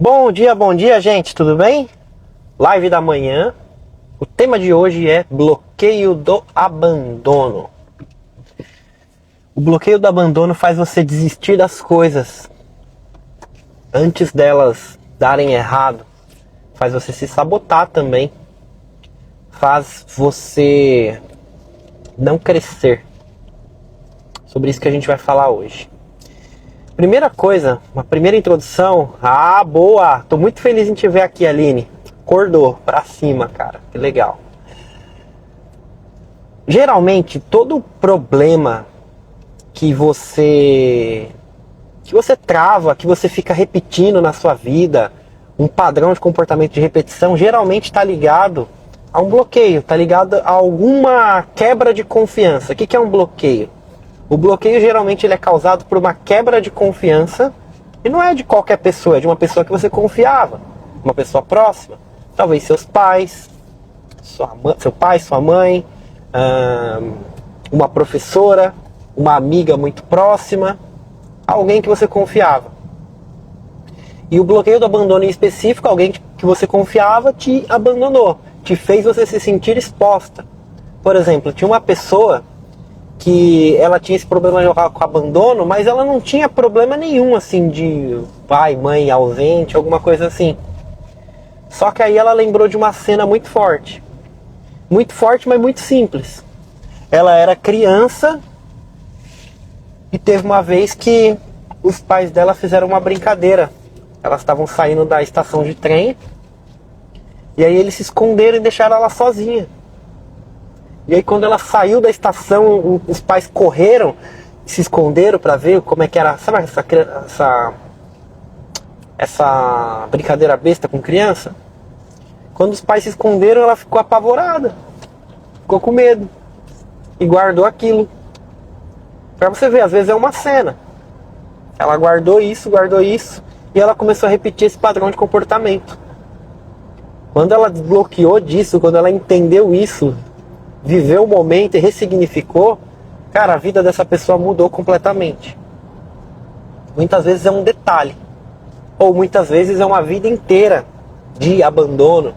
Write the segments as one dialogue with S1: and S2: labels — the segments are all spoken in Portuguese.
S1: Bom dia, gente, tudo bem? Live da manhã. O tema de hoje é bloqueio do abandono. O bloqueio do abandono faz você desistir das coisas antes delas darem errado. Faz você se sabotar também. Faz você não crescer. Sobre isso que a gente vai falar hoje. Primeira coisa, uma primeira introdução. Ah, boa! Tô muito feliz em te ver aqui, Aline. Acordou pra cima, cara. Que legal. Geralmente, todo problema que você trava, que você fica repetindo na sua vida, um padrão de comportamento de repetição, geralmente está ligado a um bloqueio, está ligado a alguma quebra de confiança. O que é um bloqueio? O bloqueio geralmente ele é causado por uma quebra de confiança, e não é de qualquer pessoa, é de uma pessoa que você confiava, uma pessoa próxima. Talvez seus pais, seu pai, sua mãe, uma professora, uma amiga muito próxima, alguém que você confiava. E o bloqueio do abandono em específico, alguém que você confiava te abandonou, te fez você se sentir exposta. Por exemplo, tinha uma pessoa que ela tinha esse problema com abandono, mas ela não tinha problema nenhum, assim, de pai, mãe ausente, alguma coisa assim. Só que aí ela lembrou de uma cena muito forte, mas muito simples. Ela era criança e teve uma vez que os pais dela fizeram uma brincadeira. Elas estavam saindo da estação de trem, e aí eles se esconderam e deixaram ela sozinha. E aí quando ela saiu da estação, os pais correram, se esconderam para ver como é que era, sabe essa brincadeira besta com criança? Quando os pais se esconderam, ela ficou apavorada, ficou com medo e guardou aquilo. Pra você ver, às vezes é uma cena. Ela guardou isso e ela começou a repetir esse padrão de comportamento. Quando ela desbloqueou disso, quando ela entendeu isso, viveu o momento e ressignificou, cara, a vida dessa pessoa mudou completamente. Muitas vezes é um detalhe, ou muitas vezes é uma vida inteira de abandono.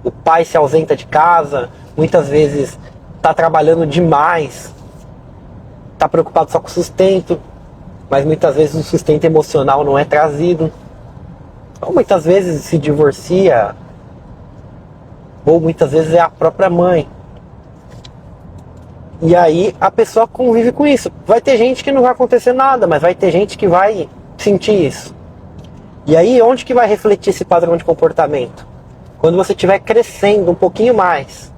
S1: O pai se ausenta de casa, muitas vezes está trabalhando demais, está preocupado só com o sustento, mas muitas vezes o sustento emocional não é trazido. Ou muitas vezes se divorcia, ou muitas vezes é a própria mãe. E aí a pessoa convive com isso. Vai ter gente que não vai acontecer nada, mas vai ter gente que vai sentir isso. E aí onde que vai refletir esse padrão de comportamento? Quando você estiver crescendo um pouquinho mais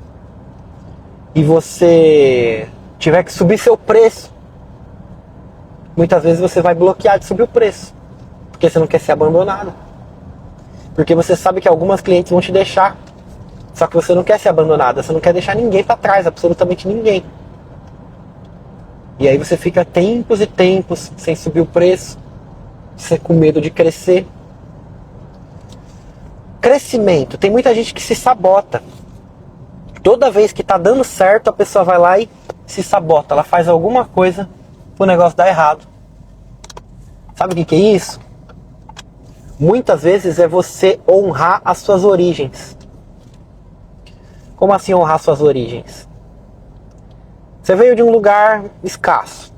S1: e você tiver que subir seu preço, muitas vezes você vai bloquear de subir o preço, porque você não quer ser abandonado. Porque você sabe que algumas clientes vão te deixar. Só que você não quer ser abandonada, você não quer deixar ninguém para trás, absolutamente ninguém. E aí você fica tempos e tempos sem subir o preço, você com medo de crescer. Crescimento, tem muita gente que se sabota. Toda vez que tá dando certo, a pessoa vai lá e se sabota, ela faz alguma coisa pro negócio dar errado. Sabe o que é isso? Muitas vezes é você honrar as suas origens. Como assim honrar suas origens? Você veio de um lugar escasso,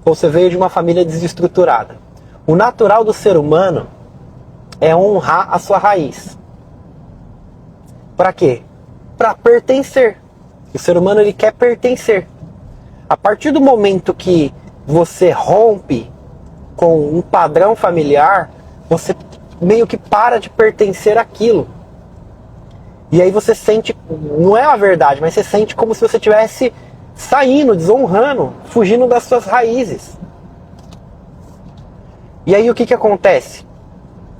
S1: ou você veio de uma família desestruturada. O natural do ser humano é honrar a sua raiz. Para quê? Para pertencer. O ser humano ele quer pertencer. A partir do momento que você rompe com um padrão familiar, você meio que para de pertencer àquilo. E aí você sente, não é a verdade, mas você sente como se você estivesse saindo, desonrando, fugindo das suas raízes. E aí o que acontece?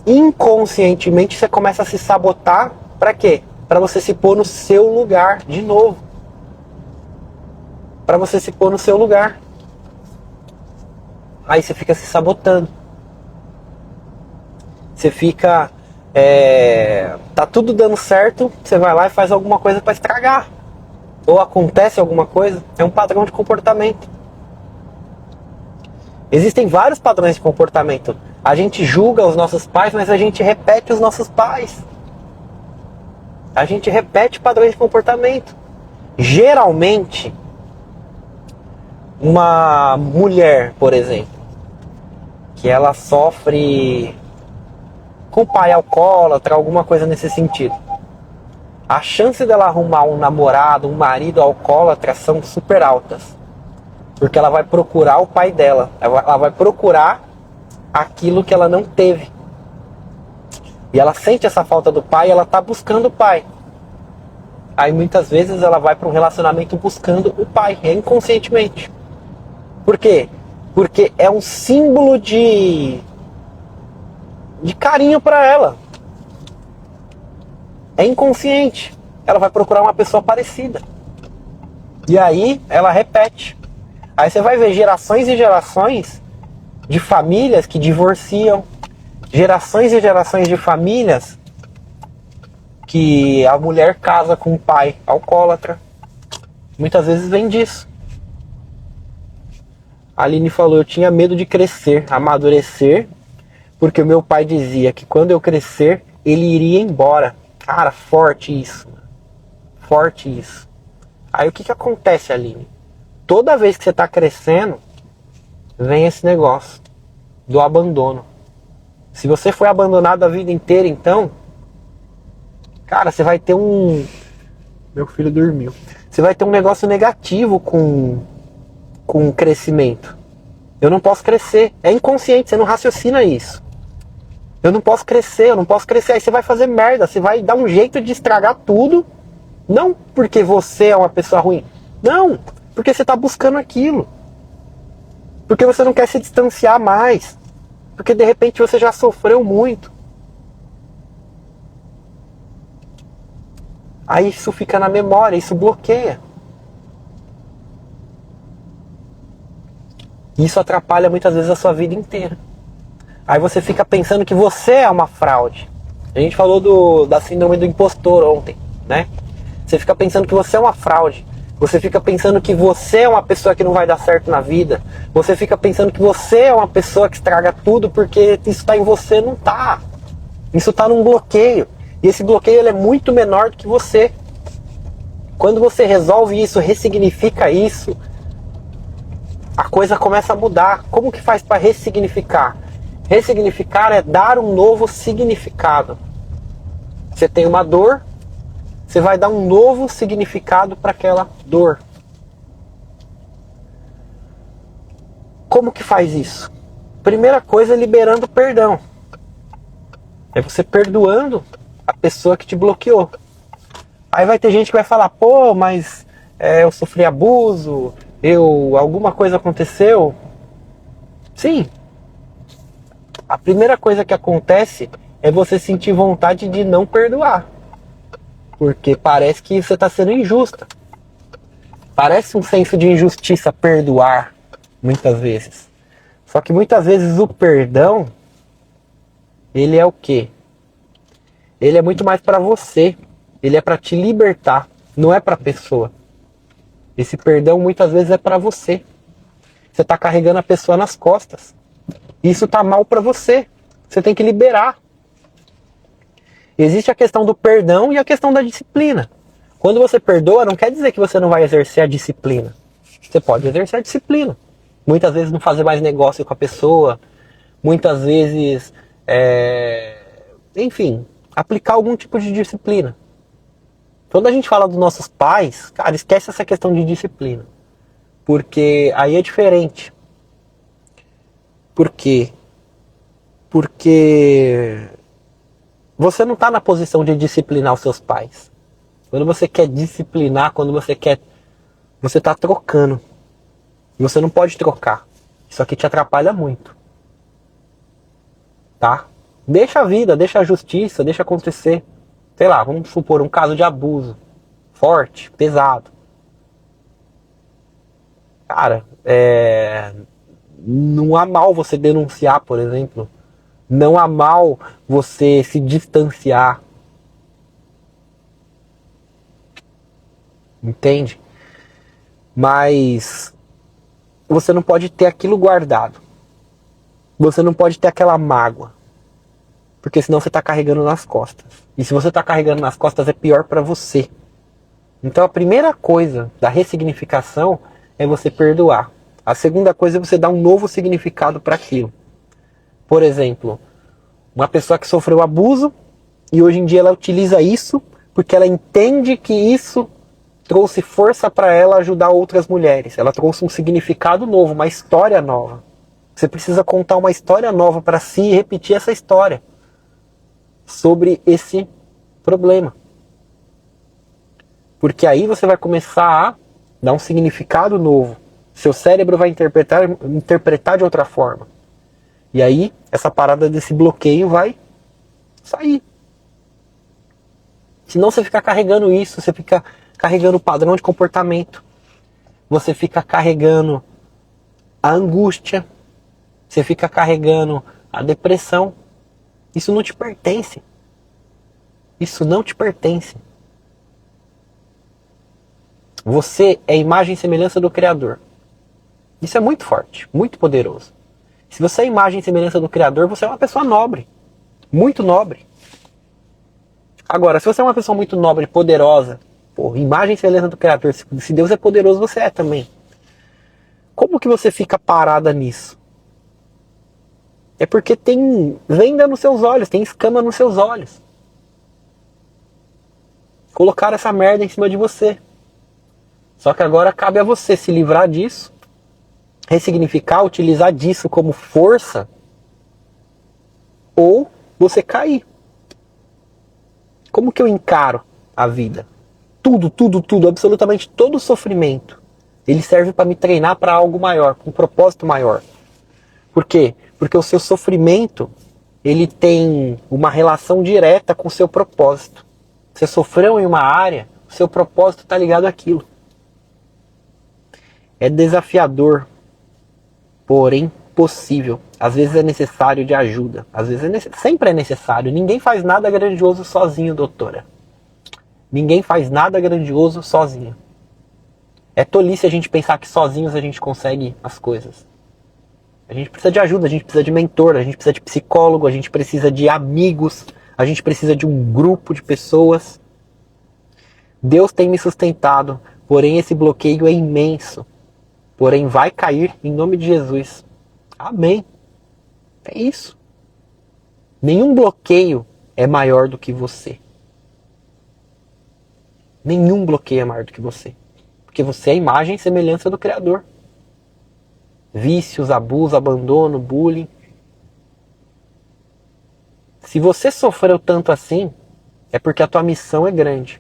S1: Inconscientemente você começa a se sabotar, para quê? Para você se pôr no seu lugar de novo. Para você se pôr no seu lugar. Aí você fica se sabotando. Você fica... tá tudo dando certo, você vai lá e faz alguma coisa para estragar. Ou acontece alguma coisa, é um padrão de comportamento. Existem vários padrões de comportamento. A gente julga os nossos pais, mas a gente repete os nossos pais. A gente repete padrões de comportamento. Geralmente, uma mulher, por exemplo, que ela sofre com o pai alcoólatra, alguma coisa nesse sentido, a chance dela arrumar um namorado, um marido alcoólatra são super altas. Porque ela vai procurar o pai dela. Ela vai procurar aquilo que ela não teve. E ela sente essa falta do pai e ela está buscando o pai. Aí muitas vezes ela vai para um relacionamento buscando o pai, inconscientemente. Por quê? Porque é um símbolo de carinho para ela. É inconsciente. Ela vai procurar uma pessoa parecida. E aí ela repete. Aí você vai ver gerações e gerações de famílias que divorciam. Gerações e gerações de famílias que a mulher casa com um pai alcoólatra. Muitas vezes vem disso. A Aline falou, eu tinha medo de crescer, amadurecer, porque o meu pai dizia que quando eu crescer, ele iria embora. Cara, forte isso. Forte isso. Aí o que acontece, Aline? Toda vez que você está crescendo, vem esse negócio do abandono. Se você foi abandonado a vida inteira, então, cara, você vai ter um... Meu filho dormiu. Você vai ter um negócio negativo com o crescimento. Eu não posso crescer. É inconsciente, você não raciocina isso. Eu não posso crescer, eu não posso crescer. Aí você vai fazer merda, você vai dar um jeito de estragar tudo. Não porque você é uma pessoa ruim. Não, porque você está buscando aquilo. Porque você não quer se distanciar mais. Porque de repente você já sofreu muito. Aí isso fica na memória, isso bloqueia. Isso atrapalha muitas vezes a sua vida inteira. Aí você fica pensando que você é uma fraude. A gente falou da síndrome do impostor ontem, né? Você fica pensando que você é uma fraude. Você fica pensando que você é uma pessoa que não vai dar certo na vida. Você fica pensando que você é uma pessoa que estraga tudo porque isso está em você. Não tá. Isso está num bloqueio. E esse bloqueio ele é muito menor do que você. Quando você resolve isso, ressignifica isso, a coisa começa a mudar. Como que faz para ressignificar? Ressignificar é dar um novo significado. Você tem uma dor, você vai dar um novo significado para aquela dor. Como que faz isso? Primeira coisa é liberando perdão. É você perdoando a pessoa que te bloqueou. Aí vai ter gente que vai falar, pô, mas eu sofri abuso, alguma coisa aconteceu. Sim. A primeira coisa que acontece é você sentir vontade de não perdoar. Porque parece que você está sendo injusta. Parece um senso de injustiça perdoar, muitas vezes. Só que muitas vezes o perdão, ele é o quê? Ele é muito mais para você. Ele é para te libertar, não é para a pessoa. Esse perdão muitas vezes é para você. Você está carregando a pessoa nas costas. Isso está mal para você. Você tem que liberar. Existe a questão do perdão e a questão da disciplina. Quando você perdoa, não quer dizer que você não vai exercer a disciplina. Você pode exercer a disciplina. Muitas vezes não fazer mais negócio com a pessoa. Muitas vezes, enfim, aplicar algum tipo de disciplina. Quando a gente fala dos nossos pais, cara, esquece essa questão de disciplina. Porque aí é diferente. Por quê? Porque você não está na posição de disciplinar os seus pais. Quando você quer disciplinar, quando você quer... Você está trocando. Você não pode trocar. Isso aqui te atrapalha muito. Tá? Deixa a vida, deixa a justiça, deixa acontecer. Sei lá, vamos supor um caso de abuso. Forte, pesado. Cara, não há mal você denunciar, por exemplo. Não há mal você se distanciar. Entende? Mas você não pode ter aquilo guardado. você não pode ter aquela mágoa. Porque senão você está carregando nas costas. E se você está carregando nas costas é pior para você. Então a primeira coisa da ressignificação é você perdoar. A segunda coisa é você dar um novo significado para aquilo. Por exemplo, uma pessoa que sofreu abuso e hoje em dia ela utiliza isso porque ela entende que isso trouxe força para ela ajudar outras mulheres. Ela trouxe um significado novo, uma história nova. Você precisa contar uma história nova para si e repetir essa história sobre esse problema. Porque aí você vai começar a dar um significado novo. Seu cérebro vai interpretar de outra forma. E aí, essa parada desse bloqueio vai sair. Senão você fica carregando isso, você fica carregando o padrão de comportamento. Você fica carregando a angústia. Você fica carregando a depressão. Isso não te pertence. Isso não te pertence. Você é imagem e semelhança do Criador. Isso é muito forte, muito poderoso. Se você é imagem e semelhança do Criador, você é uma pessoa nobre. Muito nobre. Agora, se você é uma pessoa muito nobre, poderosa, imagem e semelhança do Criador, se Deus é poderoso, você é também. Como que você fica parada nisso? É porque tem venda nos seus olhos, tem escama nos seus olhos. Colocaram essa merda em cima de você. Só que agora cabe a você se livrar disso, ressignificar, utilizar disso como força, ou você cair. Como que eu encaro a vida? Tudo, absolutamente todo sofrimento, ele serve para me treinar para algo maior, para um propósito maior. Por quê? Porque o seu sofrimento, ele tem uma relação direta com o seu propósito. Você sofreu em uma área, o seu propósito está ligado àquilo. É desafiador, porém possível. Às vezes é necessário de ajuda. Às vezes sempre é necessário. Ninguém faz nada grandioso sozinho, doutora. Ninguém faz nada grandioso sozinho. É tolice a gente pensar que sozinhos a gente consegue as coisas. A gente precisa de ajuda, a gente precisa de mentor, a gente precisa de psicólogo, a gente precisa de amigos, a gente precisa de um grupo de pessoas. Deus tem me sustentado, porém esse bloqueio é imenso. Porém vai cair em nome de Jesus. Amém. É isso. Nenhum bloqueio é maior do que você. Nenhum bloqueio é maior do que você. Porque você é a imagem e semelhança do Criador. Vícios, abuso, abandono, bullying. Se você sofreu tanto assim, é porque a tua missão é grande.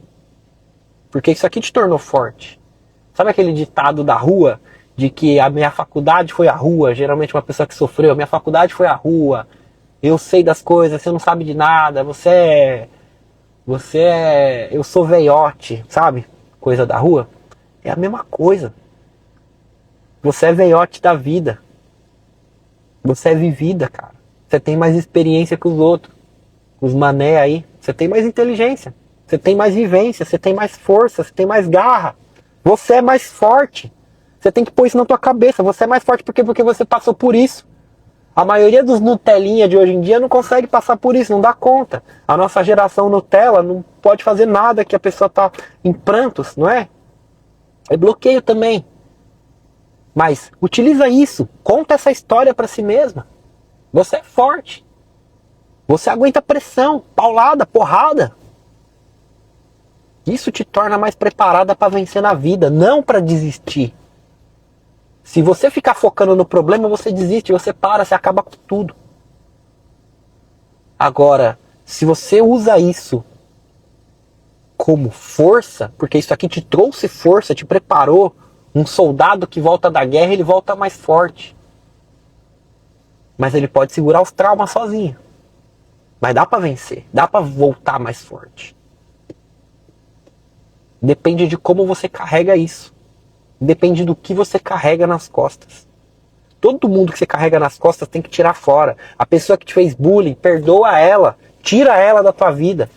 S1: Porque isso aqui te tornou forte. Sabe aquele ditado da rua? De que a minha faculdade foi a rua. Geralmente uma pessoa que sofreu, a minha faculdade foi a rua. Eu sei das coisas, você não sabe de nada. Eu sou veiote, sabe? Coisa da rua. É a mesma coisa. Você é veiote da vida. Você é vivida, cara. Você tem mais experiência que os outros. Os mané aí. Você tem mais inteligência. Você tem mais vivência. Você tem mais força. Você tem mais garra. Você é mais forte. Você tem que pôr isso na tua cabeça. Você é mais forte porque você passou por isso. A maioria dos Nutelinha de hoje em dia não consegue passar por isso, não dá conta. A nossa geração Nutella não pode fazer nada que a pessoa está em prantos, não é? É bloqueio também. Mas utiliza isso. Conta essa história para si mesma. Você é forte. Você aguenta pressão, paulada, porrada. Isso te torna mais preparada para vencer na vida, não para desistir. Se você ficar focando no problema, você desiste, você para, você acaba com tudo. Agora, se você usa isso como força, porque isso aqui te trouxe força, te preparou, um soldado que volta da guerra, ele volta mais forte. Mas ele pode segurar os traumas sozinho. Mas dá para vencer, dá para voltar mais forte. Depende de como você carrega isso. Depende do que você carrega nas costas. Todo mundo que você carrega nas costas tem que tirar fora. A pessoa que te fez bullying, perdoa ela. Tira ela da tua vida.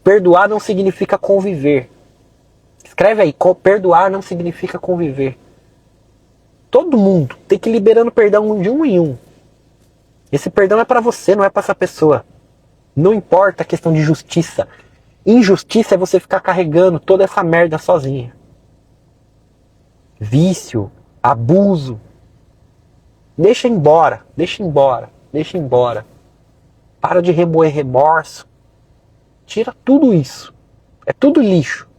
S1: Perdoar não significa conviver. Escreve aí, perdoar não significa conviver. Todo mundo tem que ir liberando perdão de um em um. Esse perdão é para você, não é para essa pessoa. Não importa a questão de justiça. Injustiça é você ficar carregando toda essa merda sozinha. Vício, abuso. Deixa embora, deixa embora, deixa embora. Para de remoer remorso. Tira tudo isso. É tudo lixo.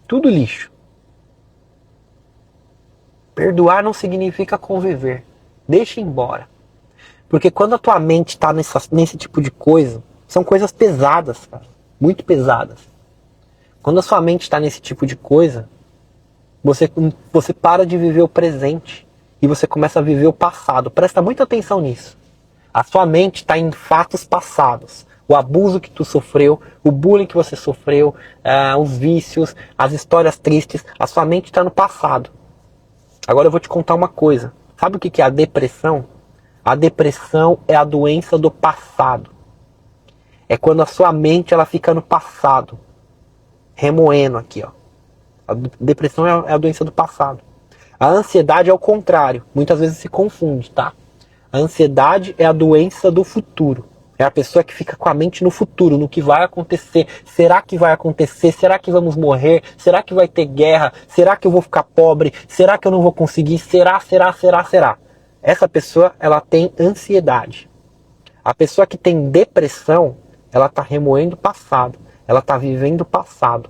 S1: Tudo lixo. Perdoar não significa conviver. Deixa embora. Porque quando a tua mente está nesse tipo de coisa, são coisas pesadas, cara. Muito pesadas. Quando a sua mente está nesse tipo de coisa, você para de viver o presente e você começa a viver o passado. Presta muita atenção nisso. A sua mente está em fatos passados. O abuso que tu sofreu, o bullying que você sofreu, os vícios, as histórias tristes. A sua mente está no passado. Agora eu vou te contar uma coisa. Sabe o que é a depressão? A depressão é a doença do passado. É quando a sua mente ela fica no passado. Remoendo aqui, ó. A depressão é a doença do passado. A ansiedade é o contrário. Muitas vezes se confunde, tá? A ansiedade é a doença do futuro. É a pessoa que fica com a mente no futuro, no que vai acontecer. Será que vai acontecer? Será que vamos morrer? Será que vai ter guerra? Será que eu vou ficar pobre? Será que eu não vou conseguir? Será? Essa pessoa, ela tem ansiedade. A pessoa que tem depressão, ela está remoendo o passado. Ela está vivendo o passado.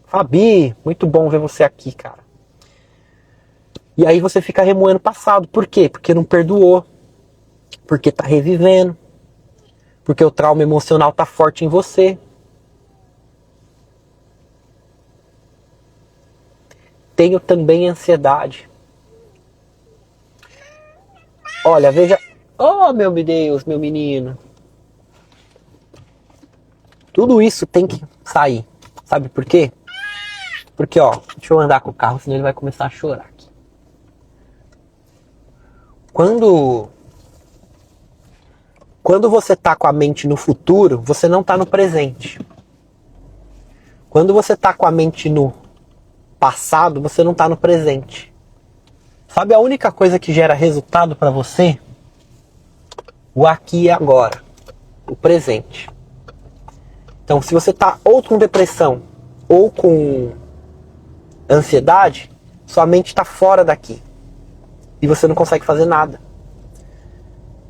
S1: Fabi, muito bom ver você aqui, cara. E aí você fica remoendo o passado. Por quê? Porque não perdoou. Porque está revivendo. Porque o trauma emocional está forte em você. Tenho também ansiedade. Olha, veja... Oh, meu Deus, meu menino. Tudo isso tem que sair. Sabe por quê? Porque, ó, deixa eu andar com o carro, senão ele vai começar a chorar aqui. Quando você tá com a mente no futuro, você não tá no presente. Quando você tá com a mente no passado, você não tá no presente. Sabe a única coisa que gera resultado para você? O aqui e agora. O presente. Então, se você tá ou com depressão ou com ansiedade, sua mente está fora daqui. E você não consegue fazer nada.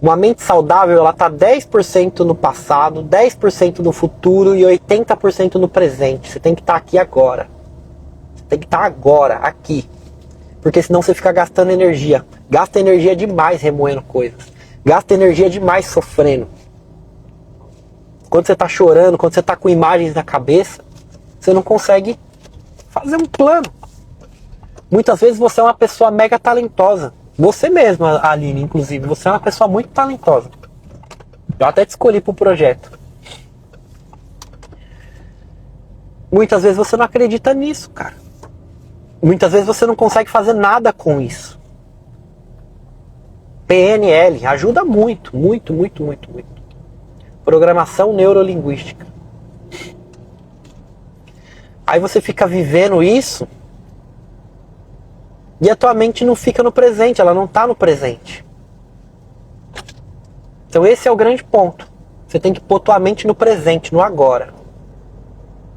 S1: Uma mente saudável, ela está 10% no passado, 10% no futuro e 80% no presente. Você tem que estar aqui agora. Você tem que estar agora, aqui. Porque senão você fica gastando energia. Gasta energia demais remoendo coisas. Gasta energia demais sofrendo. Quando você está chorando, quando você está com imagens na cabeça, você não consegue fazer um plano. Muitas vezes você é uma pessoa mega talentosa. Você mesma, Aline, inclusive, você é uma pessoa muito talentosa. Eu até te escolhi para o projeto. Muitas vezes você não acredita nisso, cara. Muitas vezes você não consegue fazer nada com isso. PNL ajuda muito, muito, muito, muito, muito. Programação neurolinguística. Aí você fica vivendo isso e a tua mente não fica no presente, ela não está no presente. Então esse é o grande ponto. Você tem que pôr tua mente no presente, no agora.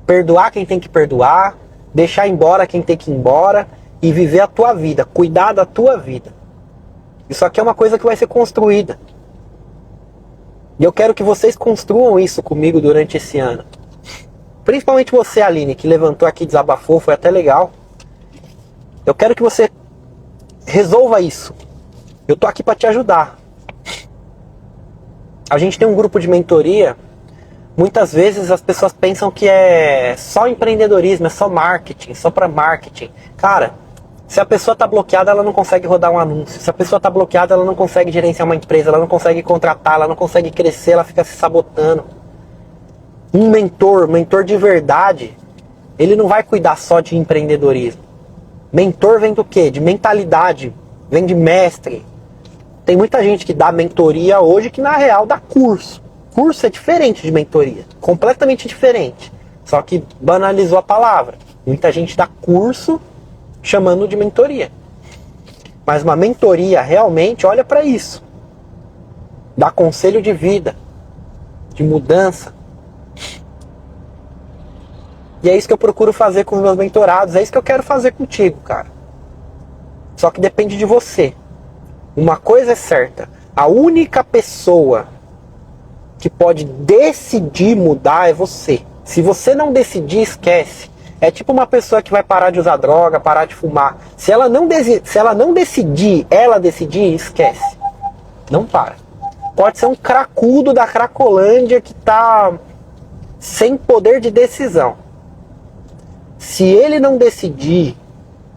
S1: Perdoar quem tem que perdoar, deixar embora quem tem que ir embora e viver a tua vida, cuidar da tua vida. Isso aqui é uma coisa que vai ser construída. E eu quero que vocês construam isso comigo durante esse ano. Principalmente você, Aline, que levantou aqui, desabafou, foi até legal. Eu quero que você resolva isso. Eu tô aqui para te ajudar. A gente tem um grupo de mentoria. Muitas vezes as pessoas pensam que é só empreendedorismo, é só marketing, só para marketing. Cara, se a pessoa está bloqueada, ela não consegue rodar um anúncio. Se a pessoa está bloqueada, ela não consegue gerenciar uma empresa, ela não consegue contratar, ela não consegue crescer, ela fica se sabotando. Um mentor de verdade, ele não vai cuidar só de empreendedorismo. Mentor vem do quê? De mentalidade, vem de mestre. Tem muita gente que dá mentoria hoje que na real dá curso. Curso é diferente de mentoria, completamente diferente. Só que banalizou a palavra. Muita gente dá curso chamando de mentoria. Mas uma mentoria realmente olha para isso. Dá conselho de vida, de mudança. E é isso que eu procuro fazer com os meus mentorados. É isso que eu quero fazer contigo, cara. Só que depende de você. Uma coisa é certa. A única pessoa que pode decidir mudar é você. Se você não decidir, esquece. É tipo uma pessoa que vai parar de usar droga, parar de fumar. Se ela não decidir, esquece. Não para. Pode ser um cracudo da Cracolândia que tá sem poder de decisão. Se ele não decidir,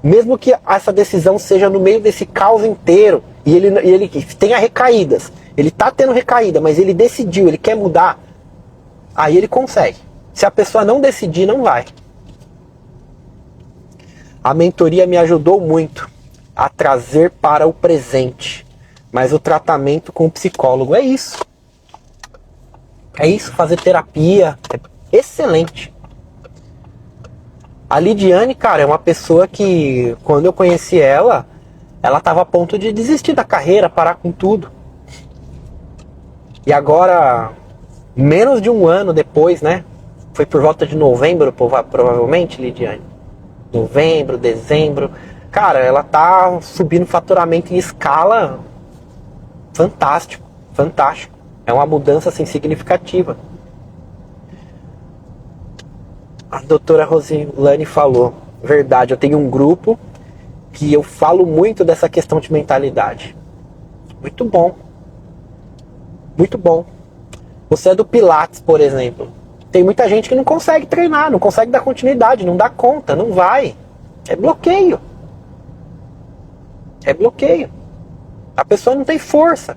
S1: mesmo que essa decisão seja no meio desse caos inteiro, e ele tenha recaídas, ele tá tendo recaída, mas ele decidiu, ele quer mudar, aí ele consegue. Se a pessoa não decidir, não vai. A mentoria me ajudou muito a trazer para o presente, mas o tratamento com o psicólogo é isso. É isso, fazer terapia é excelente. A Lidiane, cara, é uma pessoa que, quando eu conheci ela estava a ponto de desistir da carreira, parar com tudo. E agora, menos de um ano depois, né? Foi por volta de novembro, provavelmente, Lidiane. Novembro, dezembro. Cara, ela tá subindo faturamento em escala fantástico, fantástico. É uma mudança, assim, significativa. A doutora Rosilane falou, verdade, eu tenho um grupo que eu falo muito dessa questão de mentalidade. Muito bom. Muito bom. Você é do Pilates, por exemplo. Tem muita gente que não consegue treinar, não consegue dar continuidade, não dá conta, não vai. É bloqueio. É bloqueio. A pessoa não tem força.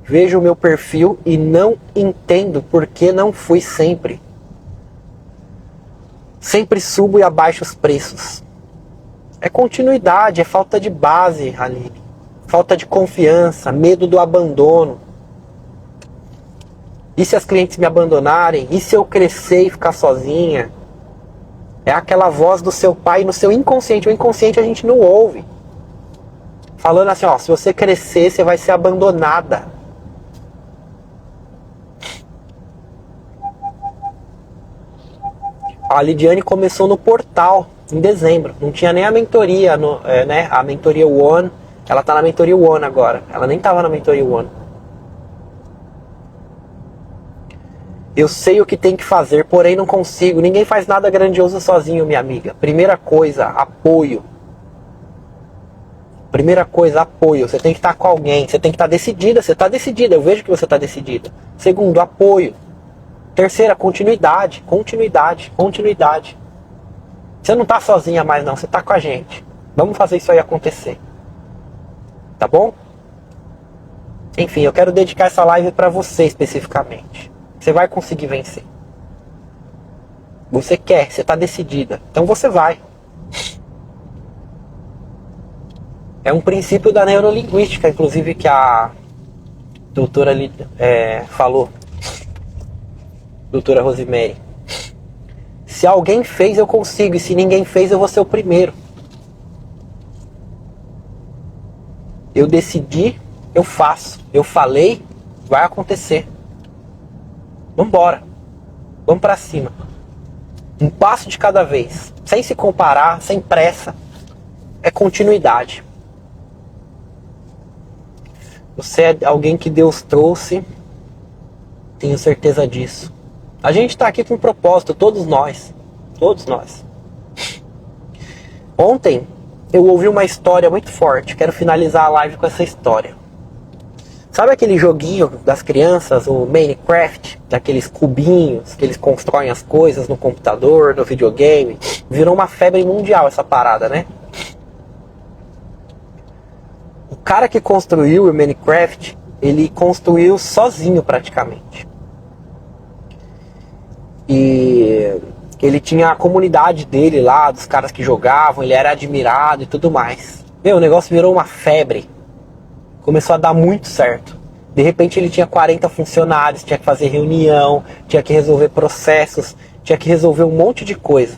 S1: Vejo o meu perfil e não entendo por que não fui sempre. Sempre subo e abaixo os preços. É continuidade, é falta de base, Aline. Falta de confiança, medo do abandono. E se as clientes me abandonarem? E se eu crescer e ficar sozinha? É aquela voz do seu pai no seu inconsciente. O inconsciente a gente não ouve. Falando assim, ó, se você crescer, você vai ser abandonada. A Lidiane começou no portal em dezembro. Não tinha nem a mentoria, né? A mentoria One. Ela tá na mentoria One agora. Ela nem tava na mentoria One. Eu sei o que tem que fazer, porém não consigo. Ninguém faz nada grandioso sozinho, minha amiga. Primeira coisa, apoio. Primeira coisa, apoio. Você tem que estar com alguém. Você tem que estar decidida. Você está decidida. Eu vejo que você está decidida. Segundo, apoio. Terceira, continuidade. Continuidade. Continuidade. Você não está sozinha mais não. Você está com a gente. Vamos fazer isso aí acontecer. Tá bom? Enfim, eu quero dedicar essa live para você especificamente. Você vai conseguir vencer. Você quer, você está decidida. Então você vai. É um princípio da neurolinguística, inclusive, que a doutora falou. Doutora Rosemary. Se alguém fez, eu consigo. E se ninguém fez, eu vou ser o primeiro. Eu decidi, eu faço. Eu falei, vai acontecer. Vambora. Vamos pra cima. Um passo de cada vez. Sem se comparar, sem pressa. É continuidade. Você é alguém que Deus trouxe. Tenho certeza disso. A gente está aqui com um propósito, todos nós. Todos nós. Ontem eu ouvi uma história muito forte. Quero finalizar a live com essa história. Sabe aquele joguinho das crianças, o Minecraft? Daqueles cubinhos que eles constroem as coisas no computador, no videogame. Virou uma febre mundial essa parada, né? O cara que construiu o Minecraft, ele construiu sozinho praticamente. E ele tinha a comunidade dele lá, dos caras que jogavam, ele era admirado e tudo mais. Meu, o negócio virou uma febre. Começou a dar muito certo. De repente ele tinha 40 funcionários, tinha que fazer reunião, tinha que resolver processos, tinha que resolver um monte de coisa.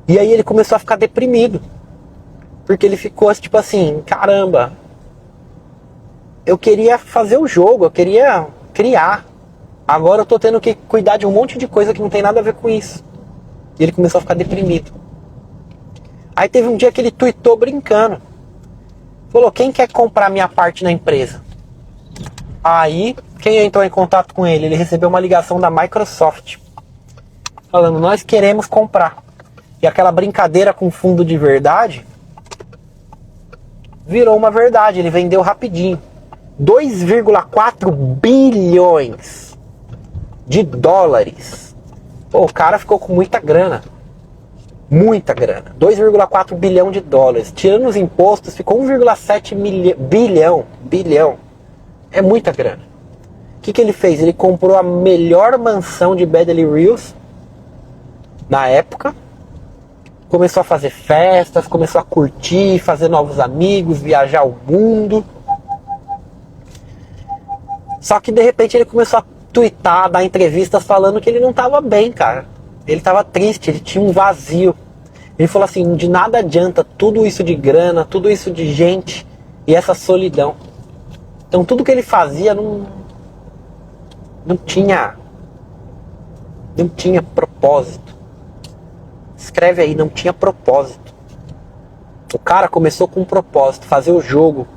S1: E aí ele começou a ficar deprimido. Porque ele ficou tipo assim, caramba, eu queria fazer o jogo, eu queria criar. Agora eu tô tendo que cuidar de um monte de coisa que não tem nada a ver com isso. E ele começou a ficar deprimido. Aí teve um dia que ele tweetou brincando. Falou, quem quer comprar minha parte na empresa? Aí, quem entrou em contato com ele? Ele recebeu uma ligação da Microsoft. Falando, nós queremos comprar. E aquela brincadeira com fundo de verdade virou uma verdade. Ele vendeu rapidinho. 2,4 bilhões de dólares. Pô, o cara ficou com muita grana. Muita grana. 2,4 bilhão de dólares. Tirando os impostos, ficou 1,7 bilhão. É muita grana. O que ele fez? Ele comprou a melhor mansão de Beverly Hills na época. Começou a fazer festas, começou a curtir, fazer novos amigos, viajar o mundo. Só que de repente ele começou a twittar, dar entrevistas falando que ele não estava bem, cara. Ele estava triste, ele tinha um vazio. Ele falou assim, de nada adianta tudo isso de grana, tudo isso de gente e essa solidão. Então tudo que ele fazia não tinha propósito. Escreve aí, não tinha propósito. O cara começou com um propósito, fazer o jogo,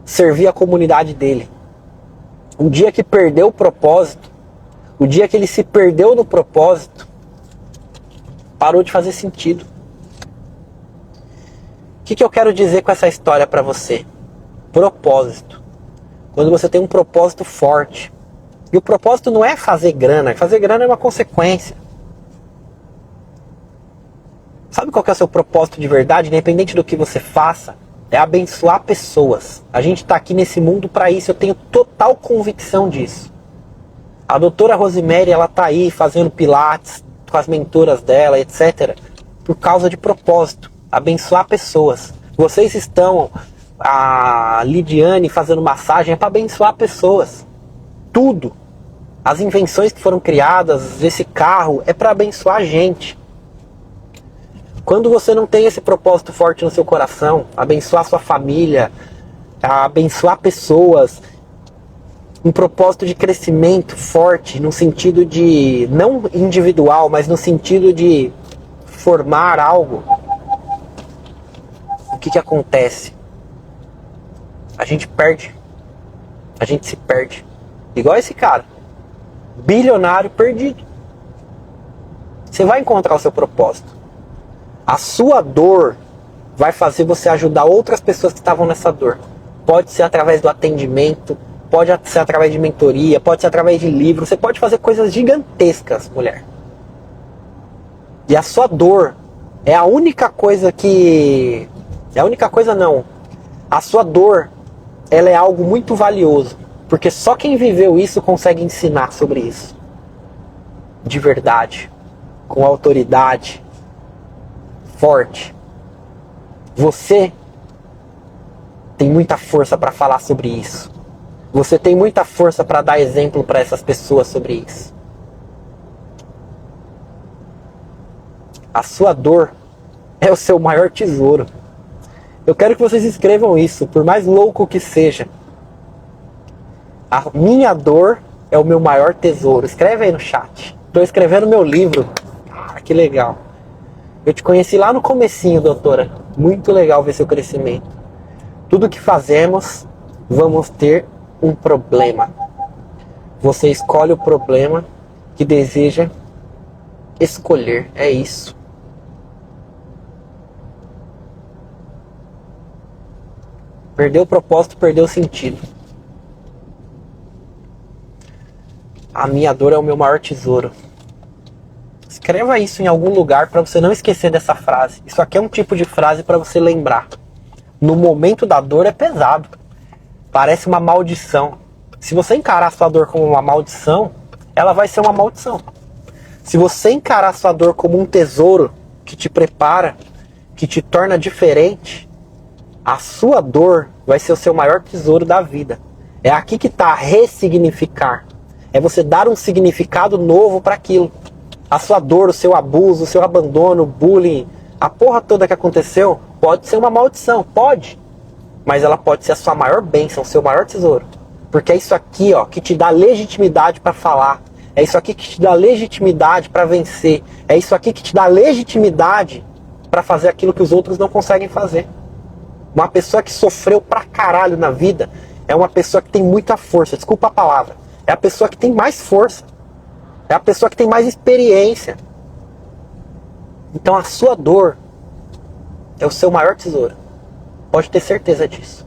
S1: servir a comunidade dele. O dia que perdeu o propósito, o dia que ele se perdeu no propósito, parou de fazer sentido. O que eu quero dizer com essa história para você? Propósito. Quando você tem um propósito forte. E o propósito não é fazer grana. Fazer grana é uma consequência. Sabe qual que é o seu propósito de verdade? Independente do que você faça, é abençoar pessoas. A gente está aqui nesse mundo para isso. Eu tenho total convicção disso. A doutora Rosemary, ela tá aí fazendo pilates com as mentoras dela, etc. Por causa de propósito. Abençoar pessoas. Vocês estão, a Lidiane fazendo massagem, é para abençoar pessoas. Tudo. As invenções que foram criadas, esse carro, é para abençoar a gente. Quando você não tem esse propósito forte no seu coração, abençoar sua família, abençoar pessoas, um propósito de crescimento forte, no sentido de, não individual, mas no sentido de formar algo, o que acontece? A gente perde. A gente se perde. Igual esse cara. Bilionário perdido. Você vai encontrar o seu propósito. A sua dor vai fazer você ajudar outras pessoas que estavam nessa dor. Pode ser através do atendimento, pode ser através de mentoria, pode ser através de livro. Você pode fazer coisas gigantescas, mulher. E a sua dor é a única coisa que... É a única coisa não. A sua dor, ela é algo muito valioso. Porque só quem viveu isso consegue ensinar sobre isso. De verdade. Com autoridade. Forte. Você tem muita força para falar sobre isso. Você tem muita força para dar exemplo para essas pessoas sobre isso. A sua dor é o seu maior tesouro. Eu quero que vocês escrevam isso, por mais louco que seja. A minha dor é o meu maior tesouro. Escreve aí no chat. Estou escrevendo meu livro. Ah, que legal. Eu te conheci lá no comecinho, doutora. Muito legal ver seu crescimento. Tudo que fazemos, vamos ter um problema. Você escolhe o problema que deseja escolher. É isso. Perdeu o propósito, perdeu o sentido. A minha dor é o meu maior tesouro. Escreva isso em algum lugar para você não esquecer dessa frase. Isso aqui é um tipo de frase para você lembrar. No momento da dor é pesado. Parece uma maldição. Se você encarar a sua dor como uma maldição, ela vai ser uma maldição. Se você encarar a sua dor como um tesouro que te prepara, que te torna diferente, a sua dor vai ser o seu maior tesouro da vida. É aqui que está ressignificar. É você dar um significado novo para aquilo. A sua dor, o seu abuso, o seu abandono, o bullying, a porra toda que aconteceu, pode ser uma maldição, pode. Mas ela pode ser a sua maior bênção, o seu maior tesouro. Porque é isso aqui, ó, que te dá legitimidade para falar. É isso aqui que te dá legitimidade para vencer. É isso aqui que te dá legitimidade para fazer aquilo que os outros não conseguem fazer. Uma pessoa que sofreu pra caralho na vida é uma pessoa que tem muita força. Desculpa a palavra. É a pessoa que tem mais força. É a pessoa que tem mais experiência. Então a sua dor é o seu maior tesouro. Pode ter certeza disso.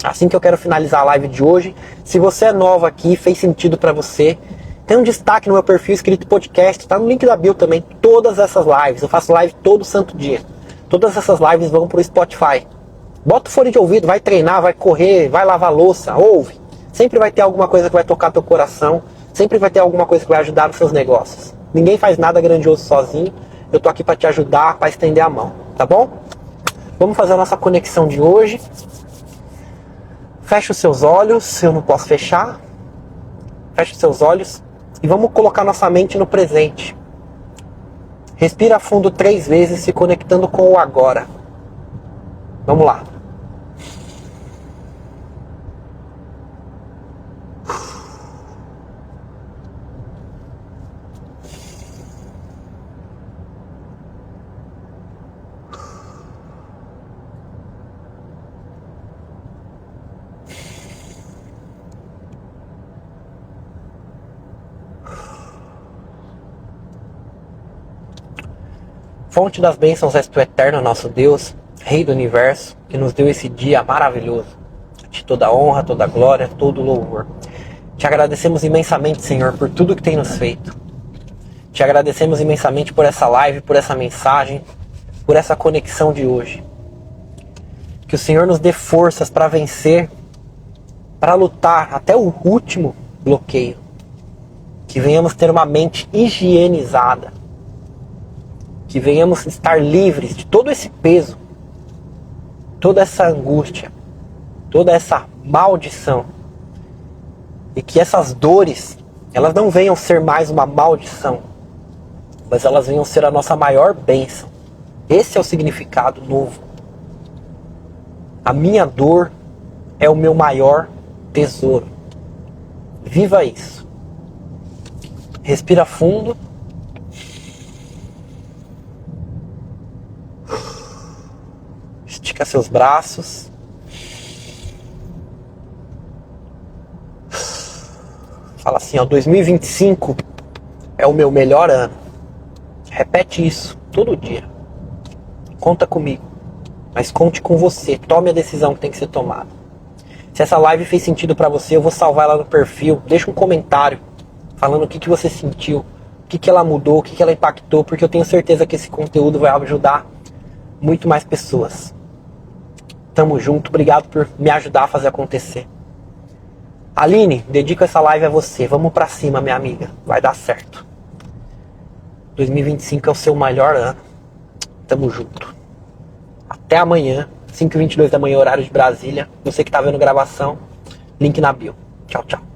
S1: Assim que eu quero finalizar a live de hoje. Se você é nova aqui, fez sentido pra você, tem um destaque no meu perfil escrito podcast. Tá no link da bio também. Todas essas lives. Eu faço live todo santo dia. Todas essas lives vão pro Spotify. Bota o fone de ouvido, vai treinar, vai correr, vai lavar louça, ouve. Sempre vai ter alguma coisa que vai tocar teu coração. Sempre vai ter alguma coisa que vai ajudar nos seus negócios. Ninguém faz nada grandioso sozinho. Eu tô aqui para te ajudar, para estender a mão, tá bom? Vamos fazer a nossa conexão de hoje. Fecha os seus olhos, eu não posso fechar. Fecha os seus olhos e vamos colocar nossa mente no presente. Respira fundo 3 vezes, se conectando com o agora. Vamos lá. Fonte das bênçãos és tu eterno, nosso Deus, Rei do Universo, que nos deu esse dia maravilhoso. A ti toda honra, toda glória, todo louvor. Te agradecemos imensamente, Senhor, por tudo que tem nos feito. Te agradecemos imensamente por essa live, por essa mensagem, por essa conexão de hoje. Que o Senhor nos dê forças para vencer, para lutar até o último bloqueio. Que venhamos ter uma mente higienizada. Que venhamos estar livres de todo esse peso, toda essa angústia, toda essa maldição. E que essas dores, elas não venham ser mais uma maldição, mas elas venham ser a nossa maior bênção. Esse é o significado novo. A minha dor é o meu maior tesouro. Viva isso. Respira fundo. Estica seus braços. Fala assim, ó, 2025 é o meu melhor ano. Repete isso todo dia. Conta comigo, mas conte com você. Tome a decisão que tem que ser tomada. Se essa live fez sentido pra você, eu vou salvar ela no perfil. Deixa um comentário falando o que você sentiu, o que ela mudou, o que ela impactou, porque eu tenho certeza que esse conteúdo vai ajudar muito mais pessoas. Tamo junto, obrigado por me ajudar a fazer acontecer. Aline, dedico essa live a você. Vamos pra cima, minha amiga. Vai dar certo. 2025 é o seu melhor ano. Tamo junto. Até amanhã, 5h22 da manhã, horário de Brasília. Você que tá vendo gravação, link na bio. Tchau, tchau.